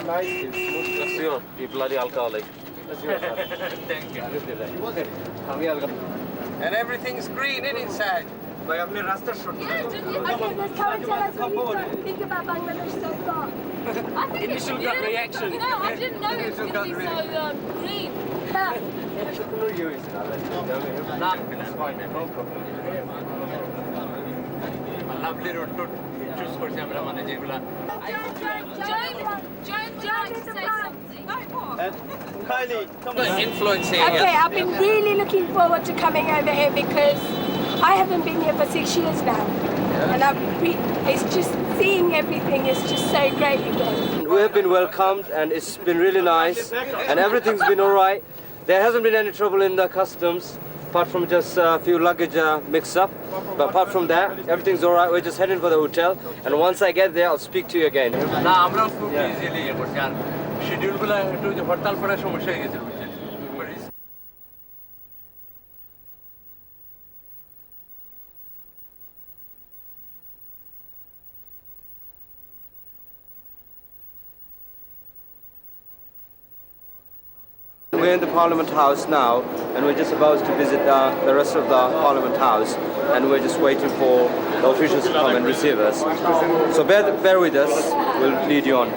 That's you. You bloody alcoholic. Thank you. And everything's green inside. Okay, let's come and tell us what you think about Bangladesh so far. I think Initial gut reaction. You know, I didn't know it was going to be so green. Lovely road to choose for camera মানে যেগুলা Joan would like to say something. influencing. Okay, I've been really looking forward to coming over here because I haven't been here for 6 years now. And it's just seeing everything is just so great again. We have been welcomed and it's been really nice and everything's been alright. There hasn't been any trouble in the customs apart from just a few luggage mixed up. But apart from that, everything's alright. We're just heading for the hotel and once I get there, I'll speak to you again. না আমরাও খুব easily করছি আর শিডিউলগুলো একটু যে হরতাল করার সমস্যা হয়ে গেছে বুঝছেন We're in the Parliament House now and we're just about to visit the rest of the Parliament House and we're just waiting for the officials to come and receive us. So bear with us, we'll lead you on.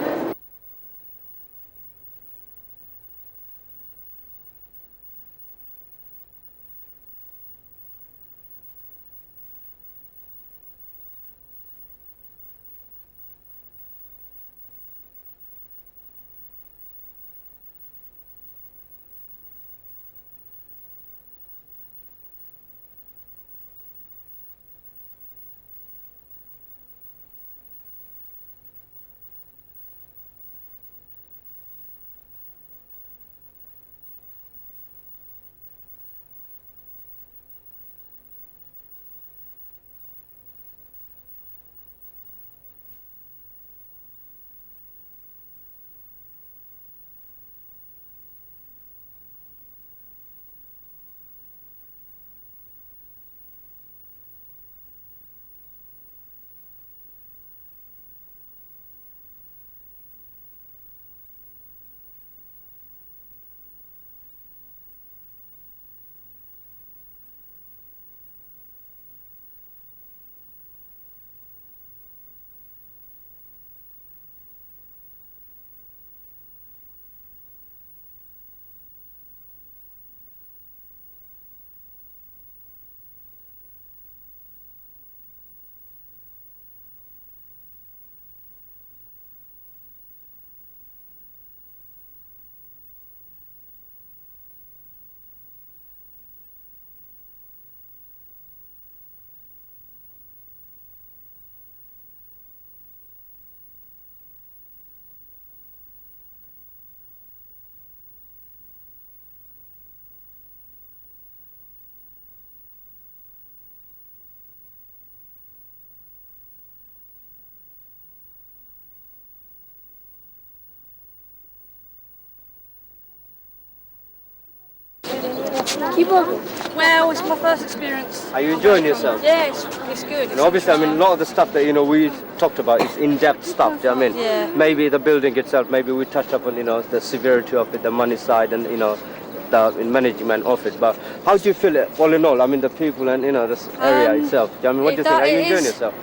Well, it's my first experience. Are you enjoying yourself? Yeah, it's good. And obviously, I mean, a lot of the stuff that, we talked about is in-depth stuff, do you know what I mean? Yeah. Maybe the building itself, maybe we touched up on, the severity of it, the money side and, the management of it. But how do you feel it, all in all? I mean, the people and, this area itself. Do you know what I mean, what do you think? Are you enjoying yourself?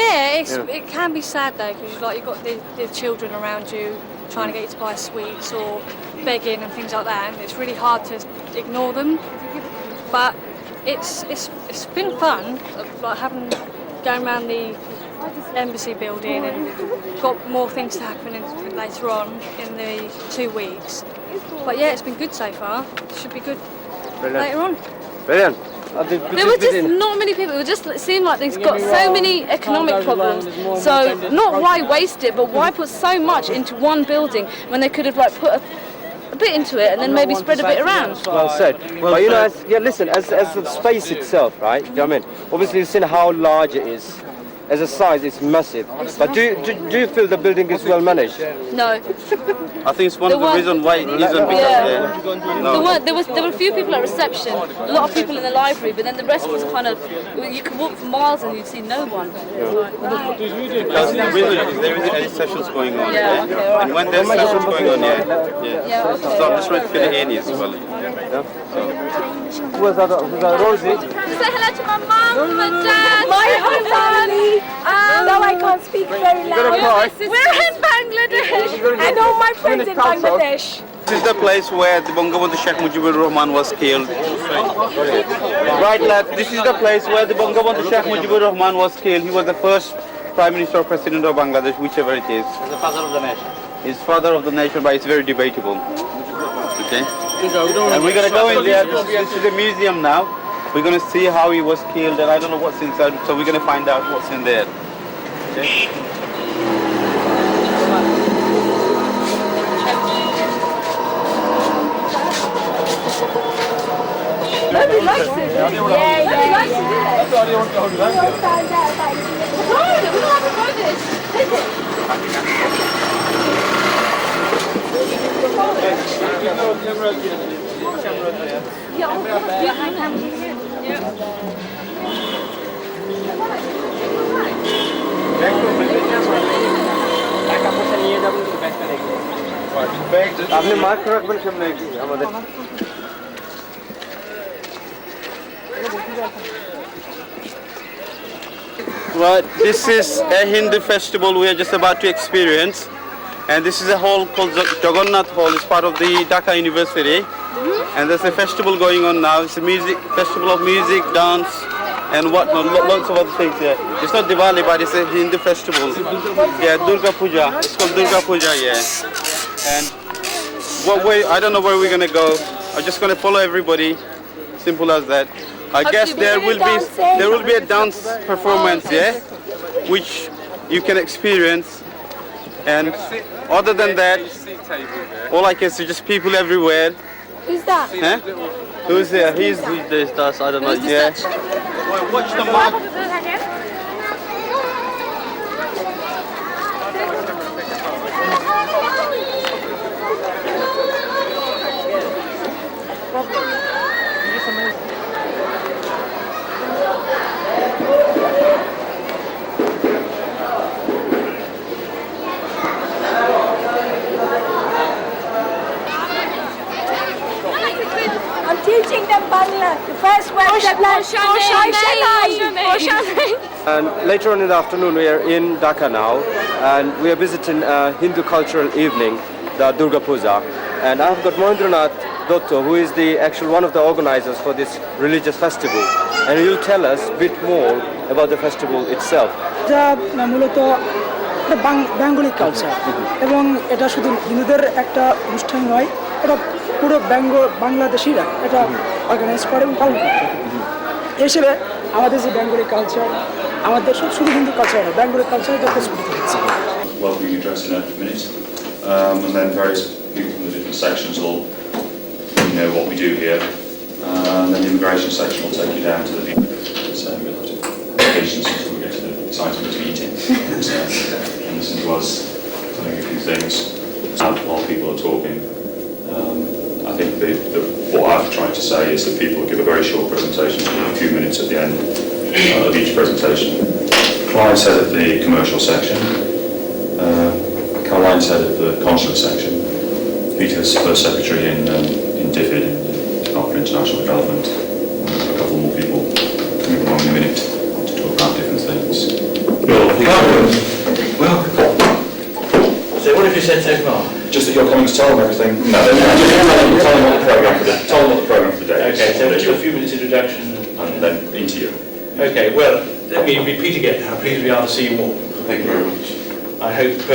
Yeah, it can be sad though, because you've got the children around you trying to get you to buy sweets or begging and things like that, and it's really hard to ignore them. But it's been fun, like going around the embassy building and got more things to happen later on in the 2 weeks. But yeah, it's been good so far. It should be good later on. Brilliant. There were just not many people. It seemed like they've got so many economic problems. So not why waste it, but why put so much into one building when they could have put a bit into it and then maybe spread a bit around. Well said. Well, you know, listen, as the space itself, right? You know what I mean? Obviously, you've seen how large it is. As a size, it's massive. But do you feel the building is well managed? No. I think it's one of the reasons why it isn't because There were a few people at reception, a lot of people in the library, but then the rest was kind of, you could walk for miles and you'd see no one. Because the reason is there isn't any sessions going on. Yeah, okay, all right. And when there's sessions going on, Yeah, okay. So I'm just trying to fill it in as well. Who's that, Rosie? Say hello to my mum, my dad, My whole family, though I can't speak very loud, We're in Bangladesh. and all my friends in Bangladesh. This is the place where the Bangabandhu Sheikh Mujibur Rahman was killed. Right left, this is the place where the Bangabandhu Sheikh Mujibur Rahman was killed. He was the first Prime Minister or President of Bangladesh, whichever it is. The father of the nation. He's father of the nation, but it's very debatable. Okay? And we're going to go in there. This is a museum now. We're going to see how he was killed, and I don't know what's inside, so we're going to find out what's in there. Okay? Nobody likes it. Yeah. Likes to do that. We all found out about it. We don't have to go this. আপনি mark রাখবেন সামনে আমাদের Right, this is a Hindu festival we are just about to experience. And this is a hall called Jagannath Hall. It's part of the Dhaka University. And there's a festival going on now. It's a festival of music, dance, and whatnot. Lots of other things here. It's not Diwali, but it's a Hindu festival. Yeah, Durga Puja. It's called Durga Puja, yeah. And what way? I don't know where we're gonna go. I'm just gonna follow everybody. Simple as that. I guess there will be a dance performance, yeah, which you can experience. And other than that, all I can see just people everywhere. Who's that? Huh? Who's there? He's this, that's, I don't know. Yeah. Watch the mark. I'm teaching them Bangla. The first word they learn. And later on in the afternoon, we are in Dhaka now, and we are visiting a Hindu cultural evening, the Durga Puja. And I've got Mohendranath Dotto, who is one of the organizers for this religious festival, and he'll tell us a bit more about the festival itself. যা মূলত Bengali culture এবং এটা শুধু হিন্দুদের একটা অনুষ্ঠান নয়, এটা পুরো বাংলাদেশিরা এটা অর্গানাইজ করে এবং পালন করে। এই হিসেবে আমাদের যে বেঙ্গলি কালচার, আমাদের শুধু হিন্দু কালচার নয়, বেঙ্গলি কালচার যত স্ফুটিত হচ্ছে। Welcoming address in a minute, and then various people from the different sections will let you know what we do here, and then the immigration section will take you down to the so we'll have to patience until we get to the exciting bit of eating and listen to us telling a few things while people are talking. I think what I've tried to say is that people give a very short presentation, a few minutes at the end of each presentation. Clive's head of the commercial section, Caroline's head of the consulate section, Peter's first secretary in DFID, Department for International Development, a couple more people coming along in a minute to talk about different things. Well, so what have you said so far? Just that you're coming to tell them everything. No, tell them what the programme for the day is. Okay, so we'll do a few minutes introduction. And then into you. Okay, well, let me repeat again how pleased we are to see you all. Thank you very much. I hope, I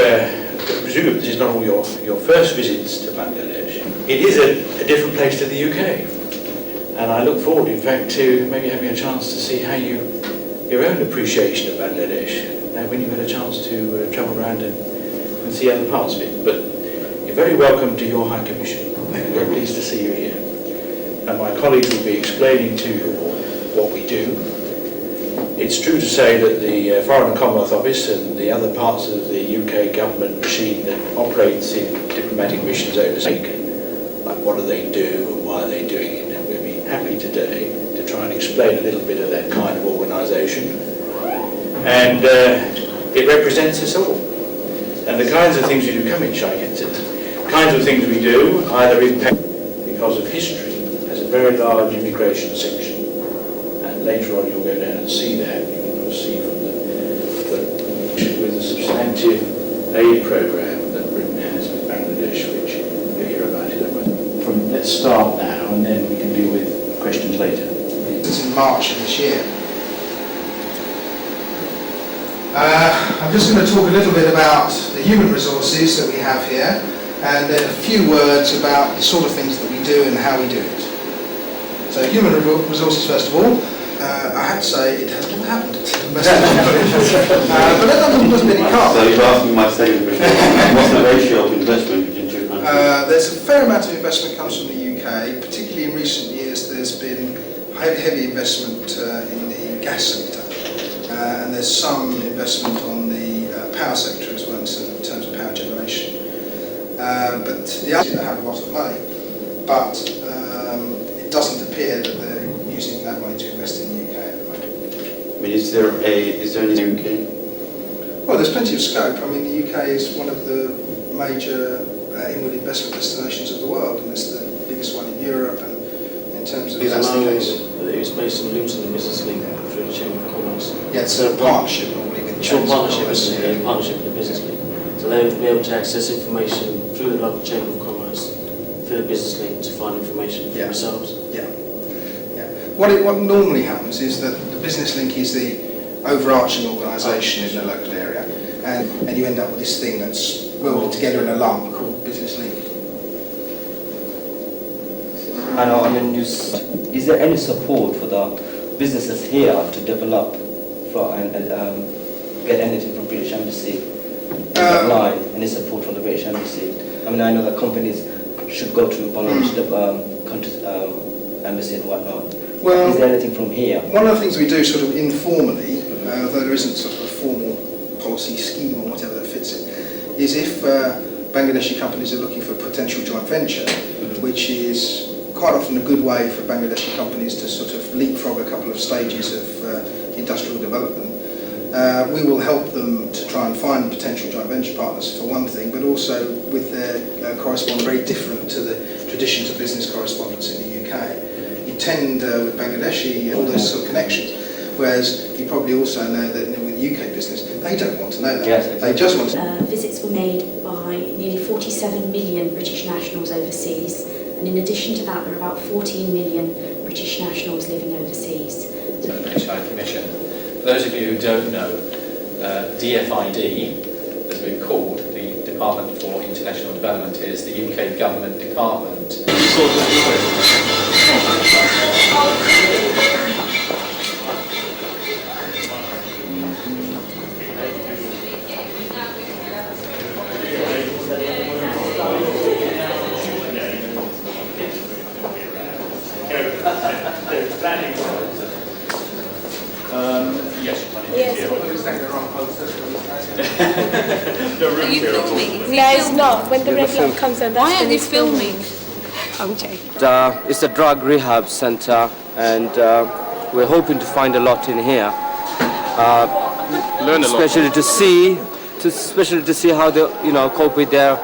presume this is not all your first visits to Bangladesh. It is a different place to the UK. And I look forward, in fact, to maybe having a chance to see how your own appreciation of Bangladesh, when you get a chance to travel around and see other parts of it. But you're very welcome to your High Commission. I'm very pleased to see you here. And my colleagues will be explaining to you what we do. It's true to say that the Foreign and Commonwealth Office and the other parts of the UK government machine that operates in diplomatic missions overseas, like what do they do and why are they doing it, and we'll be happy today to try and explain a little bit of that kind of organisation. And it represents us all. And the kinds of things we do, come in, shy, get to the kinds of things we do, either impact because of history, has a very large immigration section. And later on you'll go down and see that. You will see from with a substantive aid programme that Britain has with Bangladesh, which you'll hear about in a moment. Let's start now and then we can deal with questions later. It's in March of this year. I'm just going to talk a little bit about the human resources that we have here and then a few words about the sort of things that we do and how we do it. So human resources first of all. I have to say it has never happened. But that doesn't really count. So you're asking my second question. What's the ratio of investment between two countries? There's a fair amount of investment comes from the UK. Particularly in recent years there's been heavy investment in the gas sector. And there's some investment on the power sector as well in terms of power generation. But the others have a lot of money, but it doesn't appear that they're using that money to invest in the UK at the moment. I mean, is there any UK? Well, there's plenty of scope. I mean, the UK is one of the major inward investment destinations of the world, and it's the biggest one in Europe, and in terms of that's the case. It's based in Luton, the business link through the Chamber of Commerce. Yeah, it's a partnership normally with the Chamber of Commerce. In partnership with the business link. So they would be able to access information through the local Chamber of Commerce, through the business link to find information for themselves. Yeah. What normally happens is that the business link is the overarching organisation in the local area, and you end up with this thing that's welded together in a lump called business link. I know, I mean, is there any support for the businesses here to develop and get anything from British Embassy? Apply any support from the British Embassy? I mean, I know that companies should go to Bangladesh country's embassy and whatnot. Well, is there anything from here? One of the things we do sort of informally, though there isn't sort of a formal policy scheme or whatever that fits it, is if Bangladeshi companies are looking for potential joint venture, which is quite often a good way for Bangladeshi companies to sort of leapfrog a couple of stages of industrial development. We will help them to try and find potential joint venture partners for one thing, but also with their correspondence very different to the traditions of business correspondence in the UK. You tend with Bangladeshi all those sort of connections, whereas you probably also know that with UK business they don't want to know that. Yes, they just want to. Visits were made by nearly 47 million British nationals overseas, and in addition to that there are about 14 million British nationals living overseas. The British High Commission. For those of you who don't know, DFID, as we're called, the Department for International Development, is the UK government department. Are you filming? No, it's not. When the red light comes on, that's Why aren't when you it's filming. filming? I'm joking. It's a drug rehab center, and we're hoping to find a lot in here. Learn a lot. Especially to see how they cope with their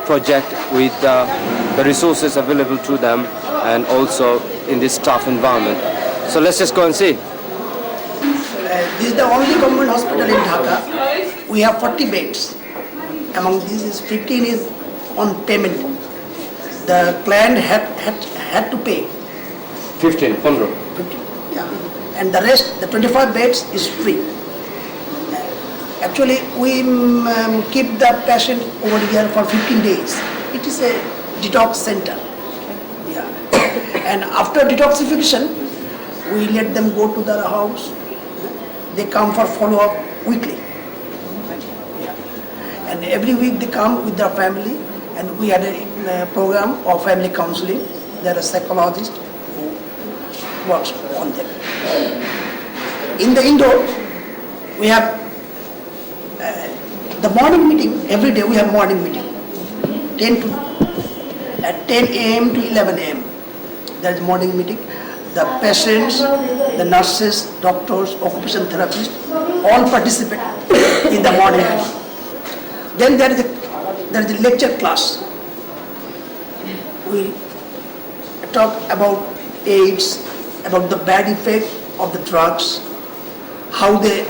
project, with the resources available to them, and also in this tough environment. So let's just go and see. This is the only government hospital in Dhaka. We have 40 beds. Among these, 15 is on payment. The client had to pay. 15, 15. Yeah. And the rest, the 25 beds is free. Actually, we keep the patient over here for 15 days. It is a detox center. Yeah. And after detoxification, we let them go to their house. They come for follow-up weekly. Yeah. And every week they come with their family, and we had program of family counseling. There are psychologists who works on them. In the indoor, we have the morning meeting. Every day we have morning meeting, 10 a.m. to 11 a.m. There is morning meeting. The patients, the nurses, doctors, occupational therapists, all participate in the morning meeting. Then there is a lecture class. We talk about AIDS, about the bad effect of the drugs, how they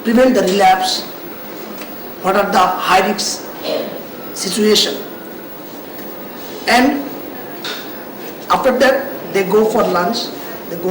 prevent the relapse, what are the high risk situation. And after that, they go for lunch.